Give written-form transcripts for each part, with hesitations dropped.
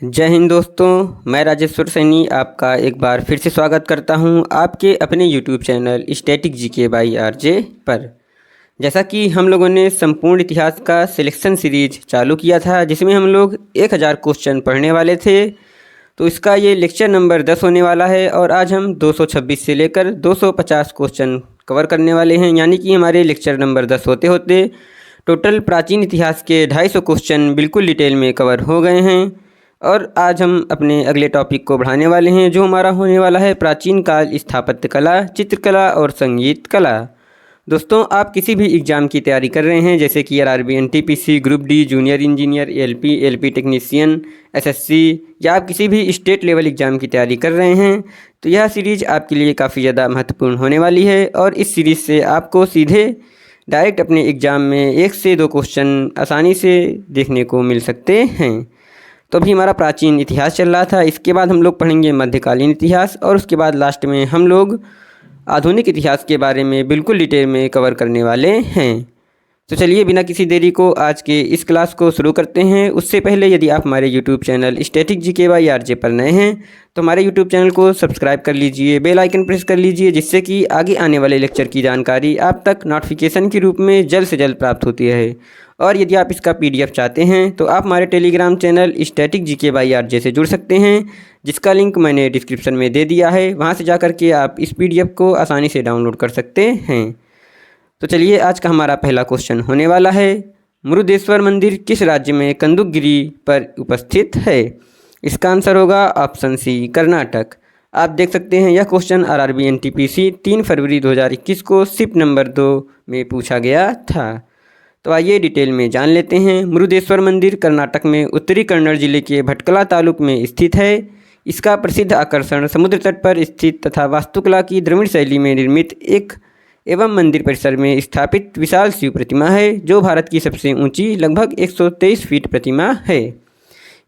जय हिंद दोस्तों, मैं राजेश्वर सैनी आपका एक बार फिर से स्वागत करता हूं आपके अपने YouTube channel static GK by RJ पर। जैसा कि हम लोगों ने संपूर्ण इतिहास का सिलेक्शन सीरीज चालू किया था जिसमें हम लोग 1000 क्वेश्चन पढ़ने वाले थे, तो इसका ये लेक्चर नंबर 10 होने वाला है और आज हम 226 से लेकर 250 क्वेश्चन कवर करने वाले हैं। यानी कि हमारे लेक्चर नंबर 10 होते होते टोटल प्राचीन इतिहास के 250 क्वेश्चन बिल्कुल डिटेल में कवर हो गए हैं। और आज हम अपने अगले टॉपिक को बढ़ाने वाले हैं जो हमारा होने वाला है प्राचीन काल स्थापत्य कला, चित्रकला और संगीत कला। दोस्तों, आप किसी भी एग्ज़ाम की तैयारी कर रहे हैं जैसे कि RRB, NTPC, group D, junior engineer, LP technician, SSC या आप किसी भी स्टेट लेवल एग्ज़ाम की तैयारी कर रहे हैं तो यह सीरीज़ आपके लिए काफ़ी ज़्यादा महत्वपूर्ण होने वाली है। और इस सीरीज़ से आपको सीधे डायरेक्ट अपने एग्ज़ाम में 1 से 2 क्वेश्चन आसानी से देखने को मिल सकते हैं। तो अभी हमारा प्राचीन इतिहास चल रहा था, इसके बाद हम लोग पढ़ेंगे मध्यकालीन इतिहास और उसके बाद लास्ट में हम लोग आधुनिक इतिहास के बारे में बिल्कुल डिटेल में कवर करने वाले हैं। तो चलिए बिना किसी देरी को आज के इस क्लास को शुरू करते हैं। उससे पहले यदि आप हमारे YouTube channel static GK by RJ पर नए हैं तो हमारे यूट्यूब चैनल को सब्सक्राइब कर लीजिए, बेल आइकन प्रेस कर लीजिए, जिससे कि आगे आने वाले लेक्चर की जानकारी आप तक नोटिफिकेशन के रूप में जल्द से जल्द प्राप्त होती है। और यदि आप इसका PDF चाहते हैं तो आप हमारे Telegram channel static GK by RJ से जुड़ सकते हैं, जिसका लिंक मैंने डिस्क्रिप्शन में दे दिया है। वहां से जा कर के आप इस PDF को आसानी से डाउनलोड कर सकते हैं। तो चलिए आज का हमारा पहला क्वेश्चन होने वाला है, मृदेश्वर मंदिर किस राज्य में कंदुकगिरी पर उपस्थित है? इसका आंसर होगा ऑप्शन सी, कर्नाटक। आप देख सकते हैं यह क्वेश्चन आरआरबी एनटीपीसी 3 फरवरी 2021 को शिफ्ट नंबर 2 में पूछा गया था। तो आइए डिटेल में जान लेते हैं। मृदेश्वर मंदिर कर्नाटक में उत्तरी कन्नड़ जिले के भटकला तालुक में स्थित है। इसका प्रसिद्ध आकर्षण समुद्र तट पर स्थित तथा वास्तुकला की द्रविड़ शैली में निर्मित एक एवं मंदिर परिसर में स्थापित विशाल शिव प्रतिमा है, जो भारत की सबसे ऊंची लगभग 123 फीट प्रतिमा है।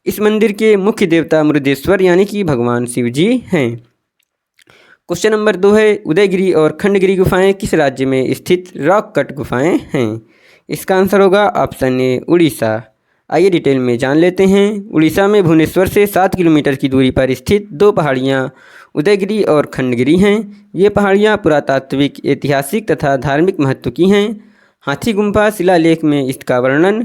इस मंदिर के मुख्य देवता मृदेश्वर यानी कि भगवान शिव जी हैं। क्वेश्चन नंबर 2 है, उदयगिरी और खंडगिरी गुफाएं किस राज्य में स्थित रॉक कट गुफाएं हैं? इसका आंसर होगा ऑप्शन ए, उड़ीसा। आइए डिटेल में जान लेते हैं। उड़ीसा में भुवनेश्वर से 7 किलोमीटर की दूरी पर स्थित 2 पहाड़ियाँ उदयगिरी और खंडगिरी हैं। ये पहाड़ियाँ पुरातात्विक, ऐतिहासिक तथा धार्मिक महत्व की हैं। हाथी गुम्फा शिलालेख में इसका वर्णन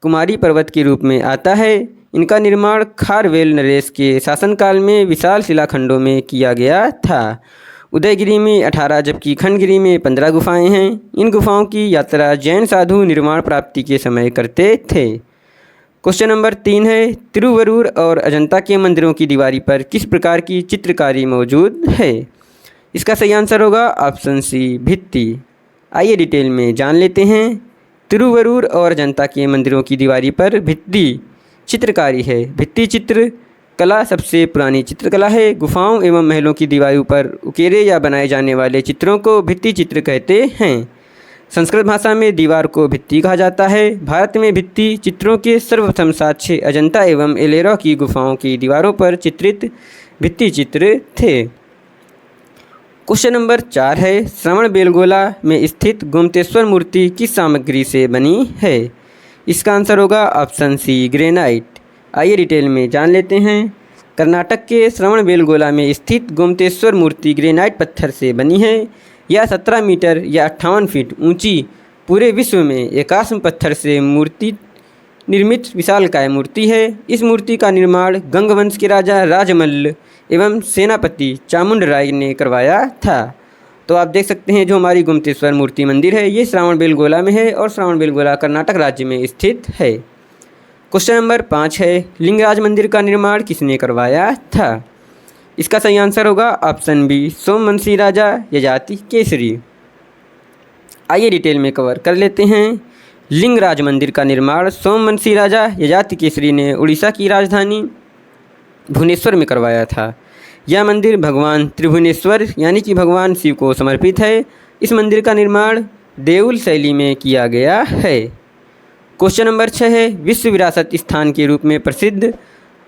कुमारी पर्वत के रूप में आता है। इनका निर्माण खारवेल नरेश के शासनकाल में विशाल शिलाखंडों में किया गया था। उदयगिरी में 18 जबकि खंडगिरी में 15 गुफाएं हैं। इन गुफाओं की यात्रा जैन साधु निर्माण प्राप्ति के समय करते थे। क्वेश्चन नंबर 3 है, तिरुवरूर और अजंता के मंदिरों की दीवारी पर किस प्रकार की चित्रकारी मौजूद है? इसका सही आंसर होगा ऑप्शन सी, भित्ति। आइए डिटेल में जान लेते हैं। तिरुवरूर और अजंता के मंदिरों की दीवारी पर भित्ति चित्रकारी है। भित्ति चित्र कला सबसे पुरानी चित्रकला है। गुफाओं एवं महलों की दीवारों पर उकेरे या बनाए जाने वाले चित्रों को भित्ति चित्र कहते हैं। संस्कृत भाषा में दीवार को भित्ति कहा जाता है। भारत में भित्ति चित्रों के सर्वप्रथम साक्ष्य अजंता एवं एलोरा की गुफाओं की दीवारों पर चित्रित भित्ति चित्र थे। क्वेश्चन नंबर 4 है, श्रवण बेलगोला में स्थित गोमतेश्वर मूर्ति किस सामग्री से बनी है? इसका आंसर होगा ऑप्शन सी, ग्रेनाइट। आइए डिटेल में जान लेते हैं। कर्नाटक के श्रवण बेलगोला में स्थित गोमतेश्वर मूर्ति ग्रेनाइट पत्थर से बनी है। यह 17 मीटर या 58 फीट ऊंची पूरे विश्व में एकाश्म पत्थर से मूर्ति निर्मित विशालकाय मूर्ति है। इस मूर्ति का निर्माण गंगवंश के राजा राजमल्ल एवं सेनापति चामुंडराय ने करवाया था। तो आप देख सकते हैं जो हमारी गोमतेश्वर मूर्ति मंदिर है ये श्रवण बेलगोला में है और श्रवण बेलगोला कर्नाटक राज्य में स्थित है। क्वेश्चन नंबर 5 है, लिंगराज मंदिर का निर्माण किसने करवाया था? इसका सही आंसर होगा ऑप्शन बी, सोमवंशी राजा यजाति केसरी। आइए डिटेल में कवर कर लेते हैं। लिंगराज मंदिर का निर्माण सोमवंशी राजा यजाति केसरी ने उड़ीसा की राजधानी भुवनेश्वर में करवाया था। यह मंदिर भगवान त्रिभुवनेश्वर यानी कि भगवान शिव को समर्पित है। इस मंदिर का निर्माण देउल शैली में किया गया है। क्वेश्चन नंबर 6 है, विश्व विरासत स्थान के रूप में प्रसिद्ध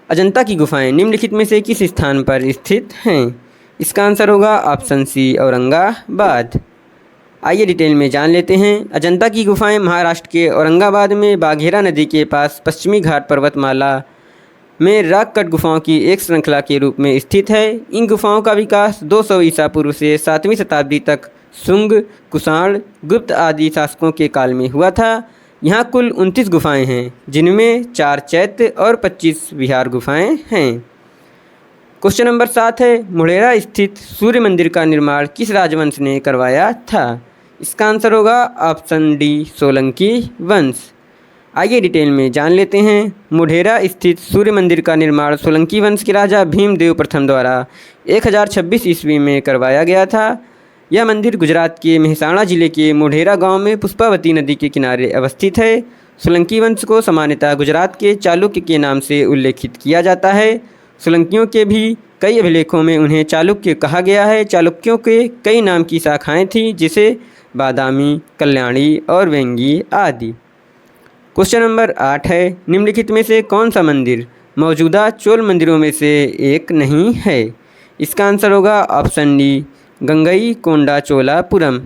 अजंता की गुफाएं निम्नलिखित में से किस स्थान पर स्थित हैं? इसका आंसर होगा ऑप्शन सी, औरंगाबाद। आइए डिटेल में जान लेते हैं। अजंता की गुफाएं महाराष्ट्र के औरंगाबाद में बाघेरा नदी के पास पश्चिमी घाट पर्वतमाला में रॉक कट गुफाओं की एक श्रृंखला के रूप में स्थित है। इन गुफाओं का विकास 200 ईसा पूर्व से 7वीं शताब्दी तक शुंग, कुषाण, गुप्त आदि शासकों के काल में हुआ था। यहाँ कुल 29 गुफाएं हैं, जिनमें 4 चैत्य और 25 विहार गुफाएं हैं। क्वेश्चन नंबर 7 है, मुढेरा स्थित सूर्य मंदिर का निर्माण किस राजवंश ने करवाया था? इसका आंसर होगा ऑप्शन डी, सोलंकी वंश। आइए डिटेल में जान लेते हैं। मुढेरा स्थित सूर्य मंदिर का निर्माण सोलंकी वंश के राजा भीमदेव प्रथम द्वारा 1026 ईस्वी में करवाया गया था। यह मंदिर गुजरात के मेहसाणा जिले के मुढेरा गांव में पुष्पावती नदी के किनारे अवस्थित है। सोलंकी वंश को सामान्यतः गुजरात के चालुक्य के नाम से उल्लेखित किया जाता है। सोलंकियों के भी कई अभिलेखों में उन्हें चालुक्य कहा गया है। चालुक्यों के कई नाम की शाखाएं थीं, जैसे बादामी, कल्याणी और वेंगी आदि। क्वेश्चन नंबर 8 है, निम्नलिखित में से कौन सा मंदिर मौजूदा चोल मंदिरों में से एक नहीं है? इसका आंसर होगा ऑप्शन डी, गंगई कोंडा चोलापुरम।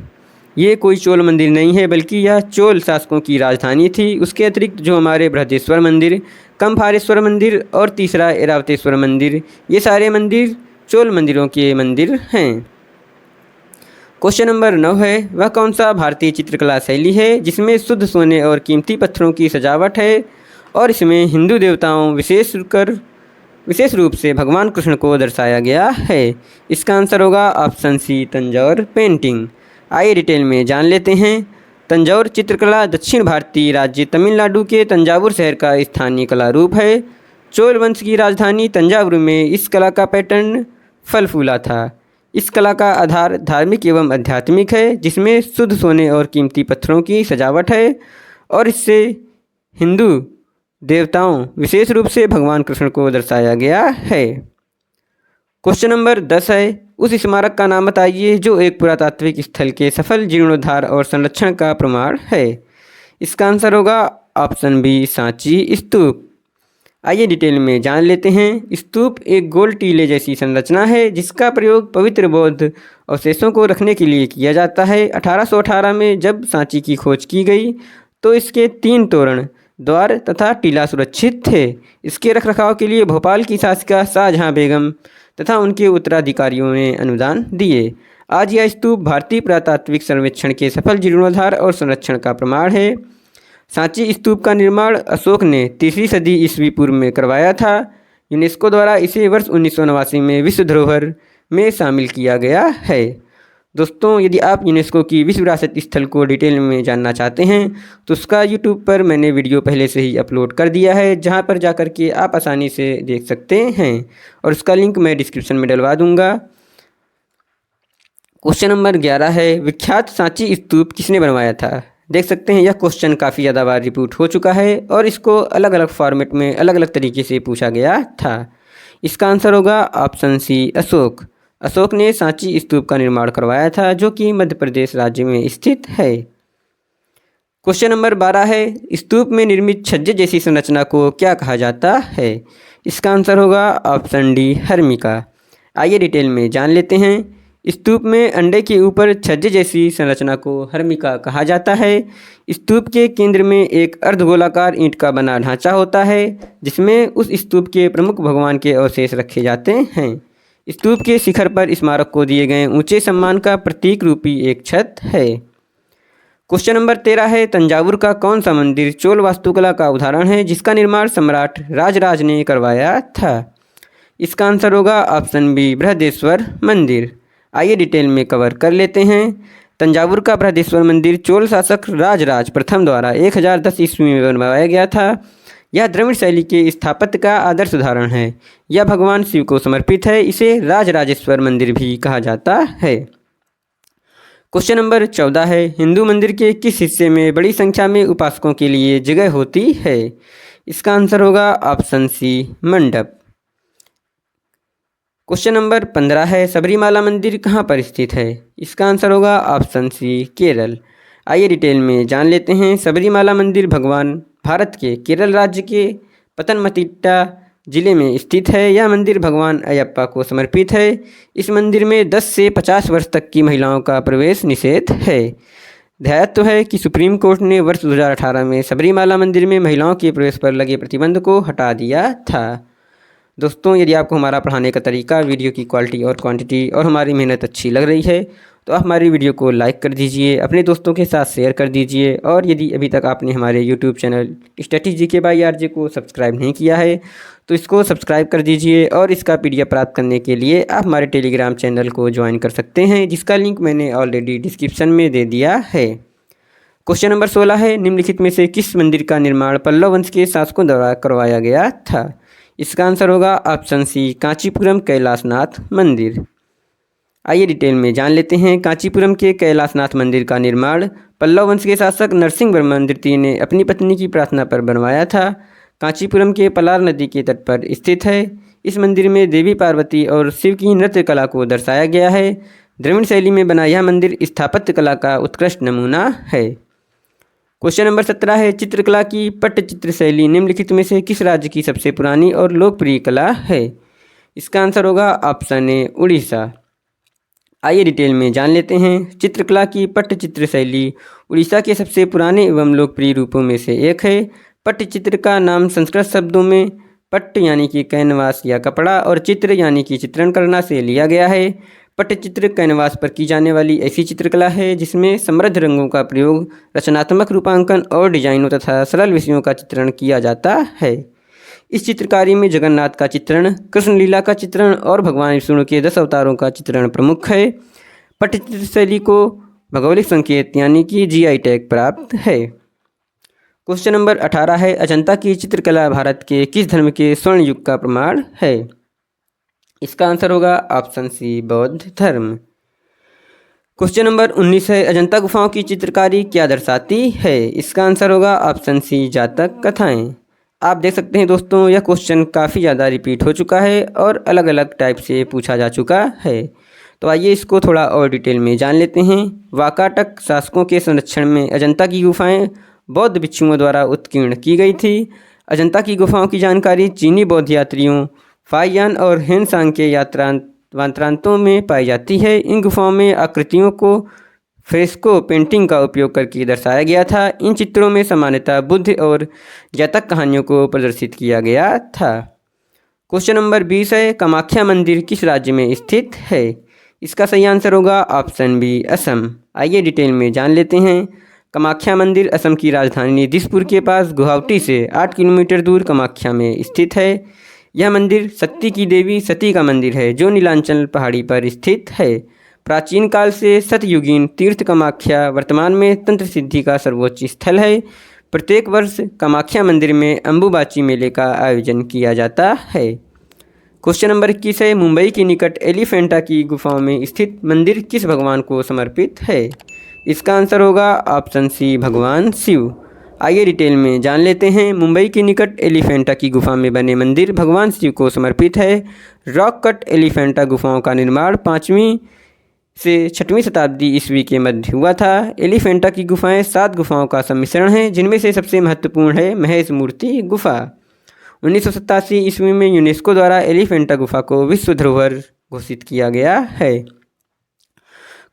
ये कोई चोल मंदिर नहीं है, बल्कि यह चोल शासकों की राजधानी थी। उसके अतिरिक्त जो हमारे बृहदेश्वर मंदिर, कंफारेश्वर मंदिर और तीसरा ऐरावतेश्वर मंदिर, ये सारे मंदिर चोल मंदिरों के मंदिर हैं। क्वेश्चन नंबर 9 है, वह कौन सा भारतीय चित्रकला शैली है जिसमें शुद्ध सोने और कीमती पत्थरों की सजावट है और इसमें हिंदू देवताओं विशेष रूप से भगवान कृष्ण को दर्शाया गया है? इसका आंसर होगा ऑप्शन सी, तंजौर पेंटिंग। आइए डिटेल में जान लेते हैं। तंजौर चित्रकला दक्षिण भारतीय राज्य तमिलनाडु के तंजावुर शहर का स्थानीय कला रूप है। चोल वंश की राजधानी तंजावुर में इस कला का पैटर्न फल फूला था। इस कला का आधार धार्मिक एवं आध्यात्मिक है, जिसमें शुद्ध सोने और कीमती पत्थरों की सजावट है और इससे हिंदू देवताओं विशेष रूप से भगवान कृष्ण को दर्शाया गया है। क्वेश्चन नंबर 10 है, उस स्मारक का नाम बताइए जो एक पुरातात्विक स्थल के सफल जीर्णोद्धार और संरक्षण का प्रमाण है? इसका आंसर होगा ऑप्शन बी, सांची स्तूप। आइए डिटेल में जान लेते हैं। स्तूप एक गोल टीले जैसी संरचना है जिसका प्रयोग पवित्र बौद्ध अवशेषों को रखने के लिए किया जाता है। 1818 में जब सांची की खोज की गई तो इसके 3 तोरण, द्वार तथा टीला सुरक्षित थे। इसके रखरखाव के लिए भोपाल की शासिका शाहजहां बेगम तथा उनके उत्तराधिकारियों ने अनुदान दिए। आज यह स्तूप भारतीय पुरातात्विक सर्वेक्षण के सफल जीर्णोद्धार और संरक्षण का प्रमाण है। सांची स्तूप का निर्माण अशोक ने 3वीं सदी ईस्वी पूर्व में करवाया था। यूनेस्को द्वारा इसे वर्ष 1989 में विश्व धरोहर में शामिल किया गया है। दोस्तों, यदि आप यूनेस्को की विश्व विरासत स्थल को डिटेल में जानना चाहते हैं तो उसका यूट्यूब पर मैंने वीडियो पहले से ही अपलोड कर दिया है, जहां पर जाकर के आप आसानी से देख सकते हैं और उसका लिंक मैं डिस्क्रिप्शन में डलवा दूंगा। क्वेश्चन नंबर 11 है, विख्यात सांची स्तूप किसने बनवाया था? देख सकते हैं यह क्वेश्चन काफ़ी ज़्यादा बार रिपीट हो चुका है और इसको अलग अलग फॉर्मेट में अलग अलग तरीके से पूछा गया था। इसका आंसर होगा ऑप्शन सी, अशोक। अशोक ने सांची स्तूप का निर्माण करवाया था, जो कि मध्य प्रदेश राज्य में स्थित है। क्वेश्चन नंबर 12 है, स्तूप में निर्मित छज्जे जैसी संरचना को क्या कहा जाता है? इसका आंसर होगा ऑप्शन डी, हर्मिका। आइए डिटेल में जान लेते हैं। स्तूप में अंडे के ऊपर छज्जे जैसी संरचना को हर्मिका कहा जाता है। स्तूप के केंद्र में एक अर्धगोलाकार ईंट का बना ढांचा होता है, जिसमें उस स्तूप के प्रमुख भगवान के अवशेष रखे जाते हैं। स्तूप के शिखर पर स्मारक को दिए गए ऊंचे सम्मान का प्रतीक रूपी एक छत है। क्वेश्चन नंबर 13 है, तंजावुर का कौन सा मंदिर चोल वास्तुकला का उदाहरण है जिसका निर्माण सम्राट राजराज ने करवाया था? इसका आंसर होगा ऑप्शन बी, बृहदेश्वर मंदिर। आइए डिटेल में कवर कर लेते हैं। तंजावुर का बृहदेश्वर मंदिर चोल शासक राजराज प्रथम द्वारा 1010 ईस्वी में बनवाया गया था। यह द्रविड़ शैली के स्थापत्य का आदर्श उदाहरण है। यह भगवान शिव को समर्पित है। इसे राजराजेश्वर मंदिर भी कहा जाता है। क्वेश्चन नंबर 14 है, हिंदू मंदिर के किस हिस्से में बड़ी संख्या में उपासकों के लिए जगह होती है? इसका आंसर होगा ऑप्शन सी, मंडप। क्वेश्चन नंबर 15 है, सबरीमाला मंदिर कहाँ पर स्थित है? इसका आंसर होगा ऑप्शन सी, केरल। आइए डिटेल में जान लेते हैं। सबरीमाला मंदिर भगवान भारत के केरल राज्य के पतनमतिट्टा जिले में स्थित है। यह मंदिर भगवान अयप्पा को समर्पित है। इस मंदिर में 10 से 50 वर्ष तक की महिलाओं का प्रवेश निषेध है। ध्यातव्य है कि सुप्रीम कोर्ट ने वर्ष 2018 में सबरीमाला मंदिर में महिलाओं के प्रवेश पर लगे प्रतिबंध को हटा दिया था। दोस्तों, यदि आपको हमारा पढ़ाने का तरीका, वीडियो की क्वालिटी और क्वांटिटी और हमारी मेहनत अच्छी लग रही है तो आप हमारी वीडियो को लाइक कर दीजिए, अपने दोस्तों के साथ शेयर कर दीजिए। और यदि अभी तक आपने हमारे YouTube channel static GK by RJ को सब्सक्राइब नहीं किया है तो इसको सब्सक्राइब कर दीजिए। और इसका PDF प्राप्त करने के लिए आप हमारे टेलीग्राम चैनल को ज्वाइन कर सकते हैं, जिसका लिंक मैंने ऑलरेडी डिस्क्रिप्शन में दे दिया है। क्वेश्चन नंबर 16 है, निम्नलिखित में से किस मंदिर का निर्माण पल्लव वंश के शासकों द्वारा करवाया गया था? इसका आंसर होगा ऑप्शन सी, कांचीपुरम कैलाशनाथ मंदिर। आइए डिटेल में जान लेते हैं। कांचीपुरम के कैलाशनाथ मंदिर का निर्माण पल्लव वंश के शासक नरसिंहवर्मन द्वितीय ने अपनी पत्नी की प्रार्थना पर बनवाया था। कांचीपुरम के पलार नदी के तट पर स्थित है। इस मंदिर में देवी पार्वती और शिव की नृत्य कला को दर्शाया गया है। द्रविड़ शैली में बना यह मंदिर स्थापत्य कला का उत्कृष्ट नमूना है। क्वेश्चन नंबर 17 है, चित्रकला की पट्टचित्र शैली निम्नलिखित में से किस राज्य की सबसे पुरानी और लोकप्रिय कला है? इसका आंसर होगा ऑप्शन ए, उड़ीसा। आइए डिटेल में जान लेते हैं। चित्रकला की पट्टचित्र शैली उड़ीसा के सबसे पुराने एवं लोकप्रिय रूपों में से एक है। पट्टचित्र का नाम संस्कृत शब्दों में पट्ट यानी कि कैनवास या कपड़ा और चित्र यानी कि चित्रण करना से लिया गया है। पट्टचित्र कैनवास पर की जाने वाली ऐसी चित्रकला है जिसमें समृद्ध रंगों का प्रयोग, रचनात्मक रूपांकन और डिजाइनों तथा सरल विषयों का चित्रण किया जाता है। इस चित्रकारी में जगन्नाथ का चित्रण, कृष्ण लीला का चित्रण और भगवान विष्णु के 10 अवतारों का चित्रण प्रमुख है। पट्टचित्र शैली को भौगोलिक संकेत यानी कि GI टैग प्राप्त है। क्वेश्चन नंबर 18 है, अजंता की चित्रकला भारत के किस धर्म के स्वर्ण युग का प्रमाण है? इसका आंसर होगा ऑप्शन सी, बौद्ध धर्म। क्वेश्चन नंबर 19 है, अजंता गुफाओं की चित्रकारी क्या दर्शाती है? इसका आंसर होगा ऑप्शन सी, जातक कथाएं। आप देख सकते हैं दोस्तों, यह क्वेश्चन काफ़ी ज़्यादा रिपीट हो चुका है और अलग अलग टाइप से पूछा जा चुका है। तो आइए इसको थोड़ा और डिटेल में जान लेते हैं। वाकाटक शासकों के संरक्षण में अजंता की गुफाएं बौद्ध भिक्षुओं द्वारा उत्कीर्ण की गई थी। अजंता की गुफाओं की जानकारी चीनी बौद्ध यात्रियों फाइयान और हेनसांग के वात्रांतों में पाई जाती है। इन गुफाओं में आकृतियों को फ्रेस्को पेंटिंग का उपयोग करके दर्शाया गया था। इन चित्रों में सामान्यतः बुद्ध और जातक कहानियों को प्रदर्शित किया गया था। क्वेश्चन नंबर 20 है, कामाख्या मंदिर किस राज्य में स्थित है? इसका सही आंसर होगा ऑप्शन बी, असम। आइए डिटेल में जान लेते हैं। कामाख्या मंदिर असम की राजधानी दिसपुर के पास गुवाहाटी से 8 किलोमीटर दूर कामाख्या में स्थित है। यह मंदिर शक्ति की देवी सती का मंदिर है जो नीलांचल पहाड़ी पर स्थित है। प्राचीन काल से सतयुगीन तीर्थ कामाख्या वर्तमान में तंत्र सिद्धि का सर्वोच्च स्थल है। प्रत्येक वर्ष कामाख्या मंदिर में अम्बुबाची मेले का आयोजन किया जाता है। क्वेश्चन नंबर 21 है, मुंबई के निकट एलिफेंटा की गुफाओं में स्थित मंदिर किस भगवान को समर्पित है? इसका आंसर होगा ऑप्शन सी, भगवान शिव। आइए डिटेल में जान लेते हैं। मुंबई के निकट एलिफेंटा की गुफा में बने मंदिर भगवान शिव को समर्पित है। रॉक कट एलिफेंटा गुफाओं का निर्माण 5वीं से 6वीं शताब्दी ईस्वी के मध्य हुआ था। एलिफेंटा की गुफाएं 7 गुफाओं का सम्मिश्रण है, जिनमें से सबसे महत्वपूर्ण है महेश मूर्ति गुफा। 1987 ईस्वी में यूनेस्को द्वारा एलिफेंटा गुफा को विश्व धरोहर घोषित किया गया है।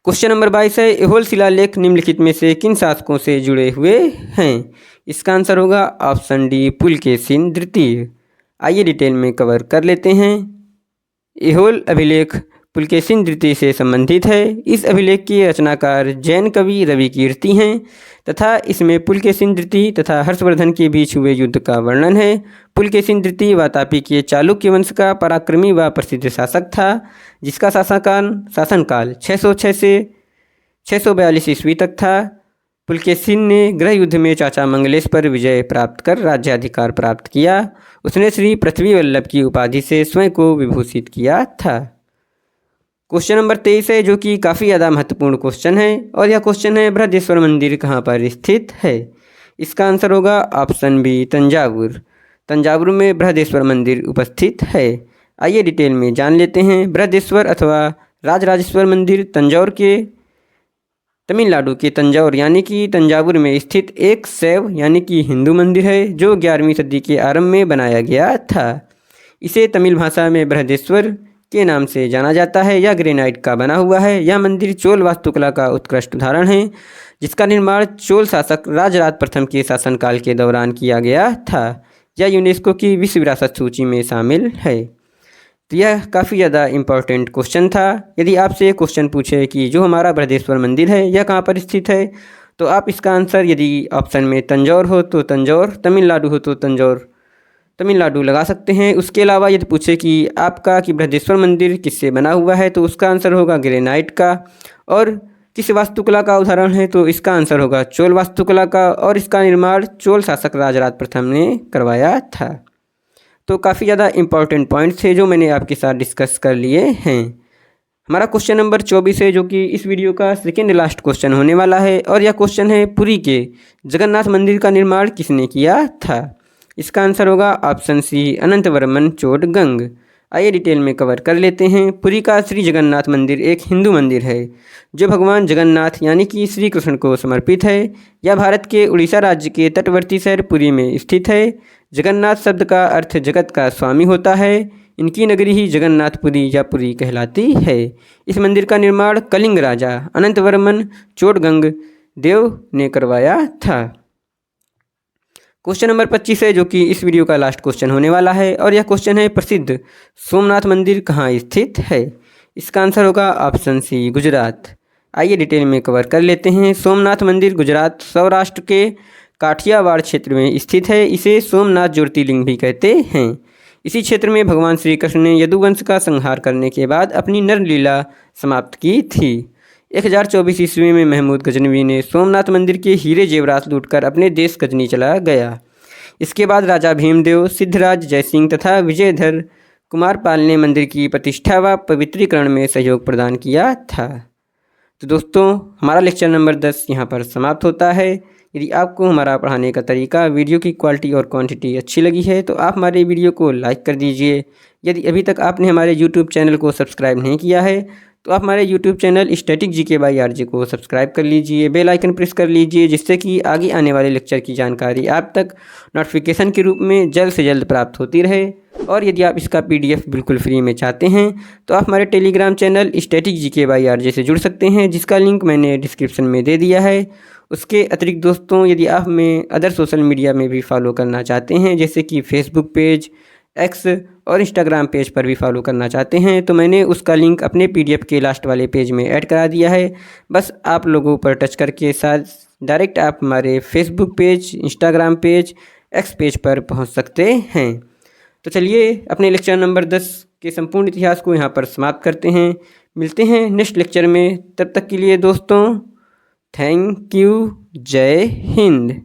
क्वेश्चन नंबर 22 है, ऐहोल शिलालेख निम्नलिखित में से किन शासकों से जुड़े हुए हैं? इसका आंसर होगा ऑप्शन डी, पुलकेशिन द्वितीय। आइए डिटेल में कवर कर लेते हैं। ऐहोल अभिलेख पुलकेशिन द्वितीय से संबंधित है। इस अभिलेख के रचनाकार जैन कवि रविकीर्ति हैं तथा इसमें पुलकेशिन द्वितीय तथा हर्षवर्धन के बीच हुए युद्ध का वर्णन है। पुलकेशिन द्वितीय वातापी के चालुक्य वंश का पराक्रमी व प्रसिद्ध शासक था, जिसका शासनकाल 606 से 642 ईस्वी तक था। पुलकेशिन ने गृह युद्ध में चाचा मंगलेश पर विजय प्राप्त कर राज्याधिकार प्राप्त किया। उसने श्री पृथ्वी वल्लभ की उपाधि से स्वयं को विभूषित किया था। क्वेश्चन नंबर 23 है, जो कि काफ़ी ज़्यादा महत्वपूर्ण क्वेश्चन है और यह क्वेश्चन है, बृहदेश्वर मंदिर कहाँ पर स्थित है? इसका आंसर होगा ऑप्शन बी, तंजावुर। तंजावुर में बृहदेश्वर मंदिर उपस्थित है। आइए डिटेल में जान लेते हैं। बृहदेश्वर अथवा राजराजेश्वर मंदिर तंजौर के तमिलनाडु के तंजौर यानी कि तंजावुर में स्थित एक शैव यानी कि हिंदू मंदिर है जो 11वीं सदी के आरंभ में बनाया गया था। इसे तमिल भाषा में बृहदेश्वर के नाम से जाना जाता है। यह ग्रेनाइट का बना हुआ है। यह मंदिर चोल वास्तुकला का उत्कृष्ट उदाहरण है, जिसका निर्माण चोल शासक राजराज प्रथम के शासनकाल के दौरान किया गया था। यह यूनेस्को की विश्व विरासत सूची में शामिल है। तो यह काफ़ी ज़्यादा इम्पोर्टेंट क्वेश्चन था। यदि आपसे ये क्वेश्चन पूछे कि जो हमारा बृहदेश्वर मंदिर है यह कहाँ पर स्थित है, तो आप इसका आंसर यदि ऑप्शन में तंजौर हो तो तंजौर, तमिलनाडु हो तो तंजौर तमिलनाडु लगा सकते हैं। उसके अलावा यदि पूछे कि आपका कि बृहदेश्वर मंदिर किससे बना हुआ है, तो उसका आंसर होगा ग्रेनाइट का। और किस वास्तुकला का उदाहरण है, तो इसका आंसर होगा चोल वास्तुकला का, और इसका निर्माण चोल शासक राजराज प्रथम ने करवाया था। तो काफ़ी ज़्यादा इंपॉर्टेंट पॉइंट्स थे जो मैंने आपके साथ डिस्कस कर लिए हैं। हमारा क्वेश्चन नंबर 24 है, जो कि इस वीडियो का सेकेंड लास्ट क्वेश्चन होने वाला है, और यह क्वेश्चन है पुरी के जगन्नाथ मंदिर का निर्माण किसने किया था। इसका आंसर होगा ऑप्शन सी अनंतवर्मन चोडगंग। आइए डिटेल में कवर कर लेते हैं। पुरी का श्री जगन्नाथ मंदिर एक हिंदू मंदिर है जो भगवान जगन्नाथ यानी कि श्री कृष्ण को समर्पित है। यह भारत के उड़ीसा राज्य के तटवर्ती शहर पुरी में स्थित है। जगन्नाथ शब्द का अर्थ जगत का स्वामी होता है। इनकी नगरी ही जगन्नाथपुरी या पुरी कहलाती है। इस मंदिर का निर्माण कलिंग राजा अनंतवर्मन चोडगंग देव ने करवाया था। क्वेश्चन नंबर 25 है, जो कि इस वीडियो का लास्ट क्वेश्चन होने वाला है, और यह क्वेश्चन है प्रसिद्ध सोमनाथ मंदिर कहाँ स्थित है। इसका आंसर होगा ऑप्शन सी गुजरात। आइए डिटेल में कवर कर लेते हैं। सोमनाथ मंदिर गुजरात सौराष्ट्र के काठियावाड़ क्षेत्र में स्थित है। इसे सोमनाथ ज्योतिर्लिंग भी कहते हैं। इसी क्षेत्र में भगवान श्री कृष्ण ने यदुवंश का संहार करने के बाद अपनी नरलीला समाप्त की थी। 1024 ईस्वी में महमूद गजनवी ने सोमनाथ मंदिर के हीरे जेवरात लूटकर अपने देश गजनी चला गया। इसके बाद राजा भीमदेव, सिद्धराज जयसिंह तथा विजयधर कुमारपाल ने मंदिर की प्रतिष्ठा व पवित्रीकरण में सहयोग प्रदान किया था। तो दोस्तों, हमारा लेक्चर नंबर 10 यहाँ पर समाप्त होता है। यदि आपको हमारा पढ़ाने का तरीका, वीडियो की क्वालिटी और क्वांटिटी अच्छी लगी है तो आप हमारे वीडियो को लाइक कर दीजिए। यदि अभी तक आपने हमारे यूट्यूब चैनल को सब्सक्राइब नहीं किया है तो आप हमारे YouTube channel static GK by RJ को सब्सक्राइब कर लीजिए, बेल आइकन प्रेस कर लीजिए, जिससे कि आगे आने वाले लेक्चर की जानकारी आप तक नोटिफिकेशन के रूप में जल्द से जल्द प्राप्त होती रहे। और यदि आप इसका PDF बिल्कुल फ्री में चाहते हैं तो आप हमारे Telegram channel static GK by RJ से जुड़ सकते हैं, जिसका लिंक मैंने डिस्क्रिप्शन में दे दिया है। उसके अतिरिक्त दोस्तों, यदि आप हमें अदर सोशल मीडिया में भी फॉलो करना चाहते हैं, जैसे कि फेसबुक पेज, एक्स और इंस्टाग्राम पेज पर भी फॉलो करना चाहते हैं, तो मैंने उसका लिंक अपने PDF के लास्ट वाले पेज में ऐड करा दिया है। बस आप लोगों पर टच करके साथ डायरेक्ट आप हमारे Facebook page, Instagram page, x page पर पहुंच सकते हैं। तो चलिए अपने लेक्चर नंबर 10 के संपूर्ण इतिहास को यहाँ पर समाप्त करते हैं। मिलते हैं नेक्स्ट लेक्चर में। तब तक के लिए दोस्तों, थैंक यू। जय हिंद।